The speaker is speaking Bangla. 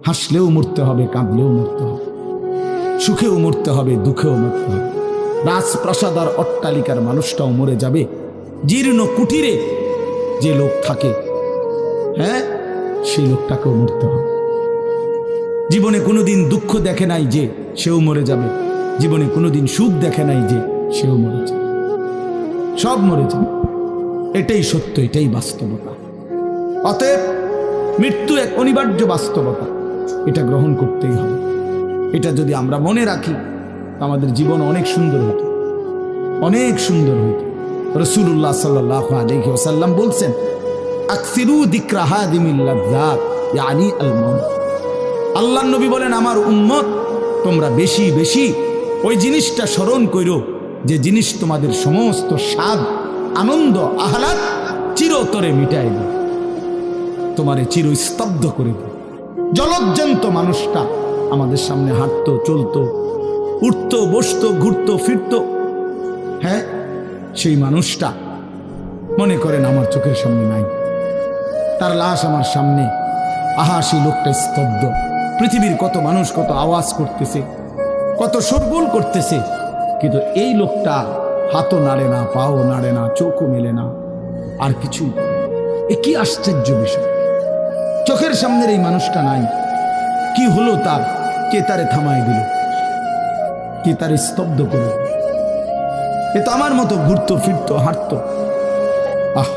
হাসলেও মরতে হবে, কাঁদলেও মরতে হবে, সুখেও মরতে হবে, দুঃখেও মরতে হবে। রাজপ্রাসাদ আর অট্টালিকার মানুষটাও মরে যাবে, জীর্ণ কুটিরে যে লোক থাকে, হ্যাঁ, সেই লোকটাকেও মরতে হবে। জীবনে কোনোদিন দুঃখ দেখে নাই যে, সেও মরে যাবে। জীবনে কোনোদিন সুখ দেখে নাই যে, সেও মরে যাবে। সব মরে যাবে। এটাই সত্য, এটাই বাস্তবতা। অতএব মৃত্যু এক অনিবার্য বাস্তবতা, এটা গ্রহণ করতেই হবে। এটা যদি আমরা মনে রাখি, আমাদের জীবন অনেক সুন্দর হতো, অনেক সুন্দর হতো। রাসূলুল্লাহ সাল্লাল্লাহু আলাইহি ওয়াসাল্লাম বলছেন, আকসিরু যিকরা হাদিমিল লাযযাত ইয়ানি আল মাউত। আল্লাহর নবী বলেন, আমার উম্মত তোমরা বেশি বেশি ওই জিনিসটা স্মরণ করো যে জিনিস তোমাদের সমস্ত স্বাদ, আনন্দ, আহ্লাদ চিরতরে মিটাই দেবে, তোমারে চিরস্তব্ধ করে দেবে। জলজ্জান্ত মানুষটা আমাদের সামনে হাঁটতো, চলতো, উঠতো, বসতো, ঘুরতো, ফিরতো, হ্যাঁ, সেই মানুষটা মনে করেন আমার চোখের সামনে নাই, তার লাশ আমার সামনে। আহা, সেই লোকটা স্তব্ধ। পৃথিবীর কত মানুষ কত আওয়াজ করতেছে, কত শোরগোল করতেছে, কিন্তু এই লোকটা হাতও নাড়ে না, পাও নাড়ে না, চোখও মেলে না, আর কিছুই। এ কি আশ্চর্য বিষয়! চোখের সামনের এই মানুষটা নাই, কি হলো তার? কে তারে থামায় দিল? কে তারে স্তব্ধ করে? এ তো আমার মতো ঘুরতো, ফিরতো, হাঁটতো। আহ,